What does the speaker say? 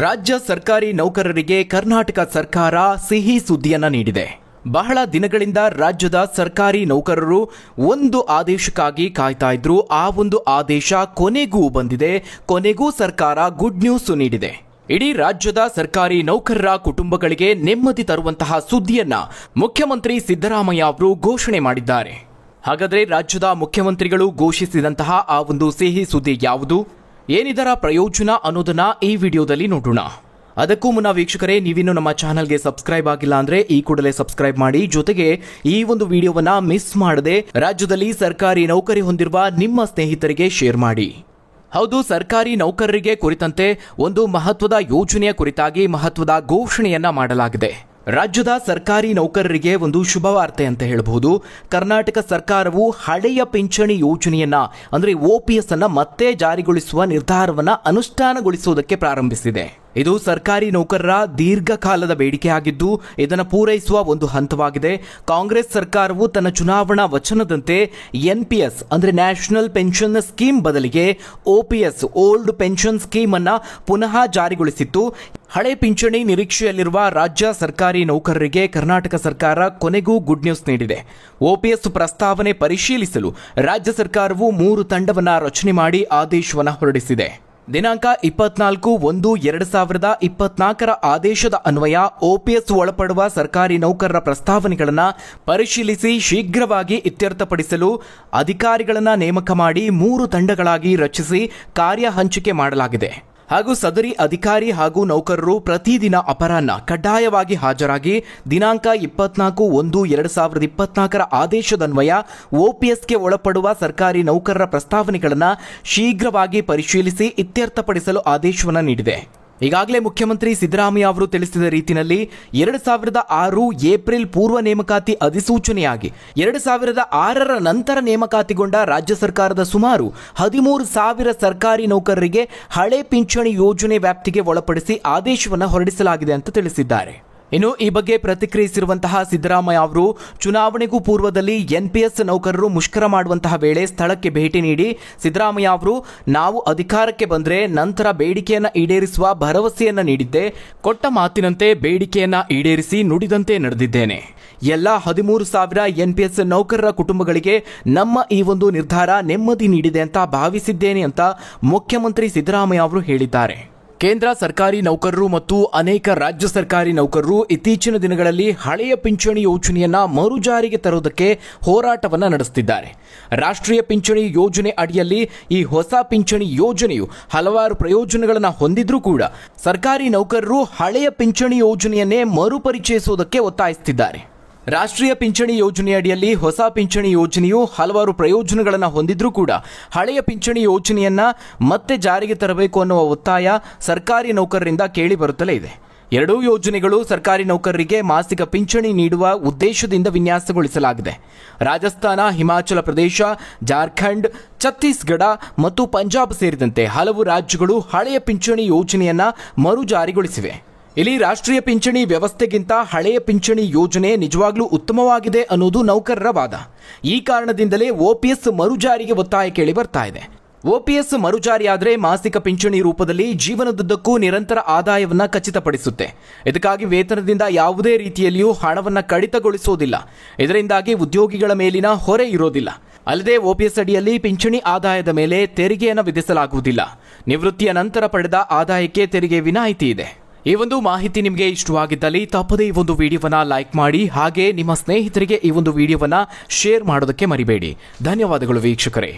ರಾಜ್ಯ ಸರ್ಕಾರಿ ನೌಕರರಿಗೆ ಕರ್ನಾಟಕ ಸರ್ಕಾರ ಸಿಹಿ ಸುದ್ದಿಯನ್ನ ನೀಡಿದೆ. ಬಹಳ ದಿನಗಳಿಂದ ರಾಜ್ಯದ ಸರ್ಕಾರಿ ನೌಕರರು ಒಂದು ಆದೇಶಕ್ಕಾಗಿ ಕಾಯ್ತಾ ಇದ್ರು. ಆ ಒಂದು ಆದೇಶ ಕೊನೆಗೂ ಬಂದಿದೆ. ಕೊನೆಗೂ ಸರ್ಕಾರ ಗುಡ್ ನ್ಯೂಸ್ ನೀಡಿದೆ. ಇಡೀ ರಾಜ್ಯದ ಸರ್ಕಾರಿ ನೌಕರರ ಕುಟುಂಬಗಳಿಗೆ ನೆಮ್ಮದಿ ತರುವಂತಹ ಸುದ್ದಿಯನ್ನ ಮುಖ್ಯಮಂತ್ರಿ ಸಿದ್ದರಾಮಯ್ಯ ಅವರು ಘೋಷಣೆ ಮಾಡಿದ್ದಾರೆ. ಹಾಗಾದ್ರೆ ರಾಜ್ಯದ ಮುಖ್ಯಮಂತ್ರಿಗಳು ಘೋಷಿಸಿದಂತಹ ಆ ಒಂದು ಸಿಹಿ ಸುದ್ದಿ ಯಾವುದು, ಏನಿದರ ಪ್ರಯೋಜನ ಅನ್ನೋದನ್ನ ಈ ವಿಡಿಯೋದಲ್ಲಿ ನೋಡೋಣ. ಅದಕ್ಕೂ ಮುನ್ನ ವೀಕ್ಷಕರೇ, ನೀವಿನ್ನು ನಮ್ಮ ಚಾನೆಲ್ಗೆ ಸಬ್ಸ್ಕ್ರೈಬ್ ಆಗಿಲ್ಲ ಅಂದ್ರೆ ಈ ಕೂಡಲೇ ಸಬ್ಸ್ಕ್ರೈಬ್ ಮಾಡಿ. ಜೊತೆಗೆ ಈ ಒಂದು ವಿಡಿಯೋವನ್ನ ಮಿಸ್ ಮಾಡದೆ ರಾಜ್ಯದಲ್ಲಿ ಸರ್ಕಾರಿ ನೌಕರಿ ಹೊಂದಿರುವ ನಿಮ್ಮ ಸ್ನೇಹಿತರಿಗೆ ಶೇರ್ ಮಾಡಿ. ಹೌದು, ಸರ್ಕಾರಿ ನೌಕರರಿಗೆ ಕುರಿತಂತೆ ಒಂದು ಮಹತ್ವದ ಯೋಜನೆಯ ಕುರಿತಾಗಿ ಮಹತ್ವದ ಘೋಷಣೆಯನ್ನ ಮಾಡಲಾಗಿದೆ. ರಾಜ್ಯದ ಸರ್ಕಾರಿ ನೌಕರರಿಗೆ ಒಂದು ಶುಭವಾರ್ತೆ ಅಂತ ಹೇಳಬಹುದು. ಕರ್ನಾಟಕ ಸರ್ಕಾರವು ಹಳೆಯ ಪಿಂಚಣಿ ಯೋಜನೆಯನ್ನ ಅಂದ್ರೆ OPS ಅನ್ನ ಮತ್ತೆ ಜಾರಿಗೊಳಿಸುವ ನಿರ್ಧಾರವನ್ನ ಅನುಷ್ಠಾನಗೊಳಿಸುವುದಕ್ಕೆ ಪ್ರಾರಂಭಿಸಿದೆ. ಇದು ಸರ್ಕಾರಿ ನೌಕರರ ದೀರ್ಘಕಾಲದ ಬೇಡಿಕೆಯಾಗಿದ್ದು ಇದನ್ನು ಪೂರೈಸುವ ಒಂದು ಹಂತವಾಗಿದೆ. ಕಾಂಗ್ರೆಸ್ ಸರ್ಕಾರವು ತನ್ನ ಚುನಾವಣಾ ವಚನದಂತೆ NPS ಅಂದ್ರೆ ನ್ಯಾಷನಲ್ ಪೆನ್ಷನ್ ಸ್ಕೀಮ್ ಬದಲಿಗೆ OPS ಓಲ್ಡ್ ಪೆನ್ಷನ್ ಸ್ಕೀಮ್ ಅನ್ನ ಪುನಃ ಜಾರಿಗೊಳಿಸಿತ್ತು. ಹಳೆ ಪಿಂಚಣಿ ನಿರೀಕ್ಷೆಯಲ್ಲಿರುವ ರಾಜ್ಯ ಸರ್ಕಾರಿ ನೌಕರರಿಗೆ ಕರ್ನಾಟಕ ಸರ್ಕಾರ ಕೊನೆಗೂ ಗುಡ್ ನ್ಯೂಸ್ ನೀಡಿದೆ. OPS ಪ್ರಸ್ತಾವನೆ ಪರಿಶೀಲಿಸಲು ರಾಜ್ಯ ಸರ್ಕಾರವು 3 ತಂಡವನ್ನ ರಚನೆ ಮಾಡಿ ಆದೇಶವನ್ನು ಹೊರಡಿಸಿದೆ. ದಿನಾಂಕ 24/1/2024 ಆದೇಶದ ಅನ್ವಯ OPS ಒಳಪಡುವ ಸರ್ಕಾರಿ ನೌಕರರ ಪ್ರಸ್ತಾವನೆಗಳನ್ನು ಪರಿಶೀಲಿಸಿ ಶೀಘ್ರವಾಗಿ ಇತ್ಯರ್ಥಪಡಿಸಲು ಅಧಿಕಾರಿಗಳನ್ನು ನೇಮಕ ಮಾಡಿ 3 ತಂಡಗಳಾಗಿ ರಚಿಸಿ ಕಾರ್ಯ ಹಂಚಿಕೆ ಮಾಡಲಾಗಿದೆ. ಹಾಗೂ ಸದರಿ ಅಧಿಕಾರಿ ಹಾಗೂ ನೌಕರರು ಪ್ರತಿದಿನ ಅಪರಾಹ್ನ ಕಡ್ಡಾಯವಾಗಿ ಹಾಜರಾಗಿ ದಿನಾಂಕ 24/1/2024 ಆದೇಶದನ್ವಯ OPSಗೆ ಒಳಪಡುವ ಸರ್ಕಾರಿ ನೌಕರರ ಪ್ರಸ್ತಾವನೆಗಳನ್ನು ಶೀಘ್ರವಾಗಿ ಪರಿಶೀಲಿಸಿ ಇತ್ಯರ್ಥಪಡಿಸಲು ಆದೇಶವನ್ನು ನೀಡಿದೆ. ಈಗಾಗಲೇ ಮುಖ್ಯಮಂತ್ರಿ ಸಿದ್ದರಾಮಯ್ಯ ಅವರು ತಿಳಿಸಿದ ರೀತಿಯಲ್ಲಿ 2006 ಏಪ್ರಿಲ್ ಪೂರ್ವ ನೇಮಕಾತಿ ಅಧಿಸೂಚನೆಯಾಗಿ 2006 ನಂತರ ನೇಮಕಾತಿಗೊಂಡ ರಾಜ್ಯ ಸರ್ಕಾರದ ಸುಮಾರು 13,000 ಸರ್ಕಾರಿ ನೌಕರರಿಗೆ ಹಳೆ ಪಿಂಚಣಿ ಯೋಜನೆ ವ್ಯಾಪ್ತಿಗೆ ಒಳಪಡಿಸಿ ಆದೇಶವನ್ನು ಹೊರಡಿಸಲಾಗಿದೆ ಅಂತ ತಿಳಿಸಿದ್ದಾರೆ. ಇನ್ನು ಈ ಬಗ್ಗೆ ಪ್ರತಿಕ್ರಿಯಿಸಿರುವಂತಹ ಸಿದ್ದರಾಮಯ್ಯ ಅವರು ಚುನಾವಣೆಗೂ ಪೂರ್ವದಲ್ಲಿ NPS ನೌಕರರು ಮುಷ್ಕರ ಮಾಡುವಂತಹ ವೇಳೆ ಸ್ಥಳಕ್ಕೆ ಭೇಟಿ ನೀಡಿ ಸಿದ್ದರಾಮಯ್ಯ ಅವರು ನಾವು ಅಧಿಕಾರಕ್ಕೆ ಬಂದ್ರೆ ನಂತರ ಬೇಡಿಕೆಯನ್ನ ಈಡೇರಿಸುವ ಭರವಸೆಯನ್ನ ನೀಡಿದ್ದೆ. ಕೊಟ್ಟ ಮಾತಿನಂತೆ ಬೇಡಿಕೆಯನ್ನ ಈಡೇರಿಸಿ ನುಡಿದಂತೆ ನಡೆದಿದ್ದೇನೆ. ಎಲ್ಲ 13,000 NPS ನೌಕರರ ಕುಟುಂಬಗಳಿಗೆ ನಮ್ಮ ಈ ಒಂದು ನಿರ್ಧಾರ ನೆಮ್ಮದಿ ನೀಡಿದೆ ಅಂತ ಭಾವಿಸಿದ್ದೇನೆ ಅಂತ ಮುಖ್ಯಮಂತ್ರಿ ಸಿದ್ದರಾಮಯ್ಯ ಅವರು ಹೇಳಿದ್ದಾರೆ. ಕೇಂದ್ರ ಸರ್ಕಾರಿ ನೌಕರರು ಮತ್ತು ಅನೇಕ ರಾಜ್ಯ ಸರ್ಕಾರಿ ನೌಕರರು ಇತ್ತೀಚಿನ ದಿನಗಳಲ್ಲಿ ಹಳೆಯ ಪಿಂಚಣಿ ಯೋಜನೆಯನ್ನ ಮರುಜಾರಿಗೆ ತರುವುದಕ್ಕೆ ಹೋರಾಟವನ್ನ ನಡೆಸುತ್ತಿದ್ದಾರೆ. ರಾಷ್ಟ್ರೀಯ ಪಿಂಚಣಿ ಯೋಜನೆ ಅಡಿಯಲ್ಲಿ ಈ ಹೊಸ ಪಿಂಚಣಿ ಯೋಜನೆಯು ಹಲವಾರು ಪ್ರಯೋಜನಗಳನ್ನು ಹೊಂದಿದ್ರೂ ಕೂಡ ಸರ್ಕಾರಿ ನೌಕರರು ಹಳೆಯ ಪಿಂಚಣಿ ಯೋಜನೆಯನ್ನೇ ಮರುಪರಿಚಯಿಸುವುದಕ್ಕೆ ಒತ್ತಾಯಿಸುತ್ತಿದ್ದಾರೆ. ರಾಷ್ಟ್ರೀಯ ಪಿಂಚಣಿ ಯೋಜನೆಯಡಿಯಲ್ಲಿ ಹೊಸ ಪಿಂಚಣಿ ಯೋಜನೆಯು ಹಲವಾರು ಪ್ರಯೋಜನಗಳನ್ನು ಹೊಂದಿದ್ರೂ ಕೂಡ ಹಳೆಯ ಪಿಂಚಣಿ ಯೋಜನೆಯನ್ನ ಮತ್ತೆ ಜಾರಿಗೆ ತರಬೇಕು ಅನ್ನುವ ಒತ್ತಾಯ ಸರ್ಕಾರಿ ನೌಕರರಿಂದ ಕೇಳಿ ಬರುತ್ತಲೇ ಇದೆ. ಎರಡೂ ಯೋಜನೆಗಳು ಸರ್ಕಾರಿ ನೌಕರರಿಗೆ ಮಾಸಿಕ ಪಿಂಚಣಿ ನೀಡುವ ಉದ್ದೇಶದಿಂದ ವಿನ್ಯಾಸಗೊಳಿಸಲಾಗಿದೆ. ರಾಜಸ್ಥಾನ, ಹಿಮಾಚಲ ಪ್ರದೇಶ, ಜಾರ್ಖಂಡ್, ಛತ್ತೀಸ್ಗಢ ಮತ್ತು ಪಂಜಾಬ್ ಸೇರಿದಂತೆ ಹಲವು ರಾಜ್ಯಗಳು ಹಳೆಯ ಪಿಂಚಣಿ ಯೋಜನೆಯನ್ನ ಮರು ಜಾರಿಗೊಳಿಸಿವೆ. ಇಲ್ಲಿ ರಾಷ್ಟ್ರೀಯ ಪಿಂಚಣಿ ವ್ಯವಸ್ಥೆಗಿಂತ ಹಳೆಯ ಪಿಂಚಣಿ ಯೋಜನೆ ನಿಜವಾಗ್ಲೂ ಉತ್ತಮವಾಗಿದೆ ಅನ್ನೋದು ನೌಕರರ ವಾದ. ಈ ಕಾರಣದಿಂದಲೇ OPS ಮರುಜಾರಿಗೆ ಒತ್ತಾಯ ಕೇಳಿ ಬರ್ತಾ ಇದೆ. OPS ಮರುಜಾರಿಯಾದರೆ ಮಾಸಿಕ ಪಿಂಚಣಿ ರೂಪದಲ್ಲಿ ಜೀವನದುದ್ದಕ್ಕೂ ನಿರಂತರ ಆದಾಯವನ್ನ ಖಚಿತಪಡಿಸುತ್ತೆ. ಇದಕ್ಕಾಗಿ ವೇತನದಿಂದ ಯಾವುದೇ ರೀತಿಯಲ್ಲಿಯೂ ಹಣವನ್ನ ಕಡಿತಗೊಳಿಸುವುದಿಲ್ಲ. ಇದರಿಂದಾಗಿ ಉದ್ಯೋಗಿಗಳ ಮೇಲಿನ ಹೊರೆ ಇರೋದಿಲ್ಲ. ಅಲ್ಲದೆ OPS ಅಡಿಯಲ್ಲಿ ಪಿಂಚಣಿ ಆದಾಯದ ಮೇಲೆ ತೆರಿಗೆಯನ್ನು ವಿಧಿಸಲಾಗುವುದಿಲ್ಲ. ನಿವೃತ್ತಿಯ ನಂತರ ಪಡೆದ ಆದಾಯಕ್ಕೆ ತೆರಿಗೆ ವಿನಾಯಿತಿ ಇದೆ. ಈ ಒಂದು ಮಾಹಿತಿ ನಿಮಗೆ ಇಷ್ಟವಾಗಿದ್ದಲ್ಲಿ ತಪ್ಪದೇ ಈ ಒಂದು ವಿಡಿಯೋವನ್ನ ಲೈಕ್ ಮಾಡಿ, ಹಾಗೆ ನಿಮ್ಮ ಸ್ನೇಹಿತರಿಗೆ ಈ ಒಂದು ವಿಡಿಯೋವನ್ನ ಶೇರ್ ಮಾಡೋದಕ್ಕೆ ಮರಿಬೇಡಿ. ಧನ್ಯವಾದಗಳು ವೀಕ್ಷಕರೇ.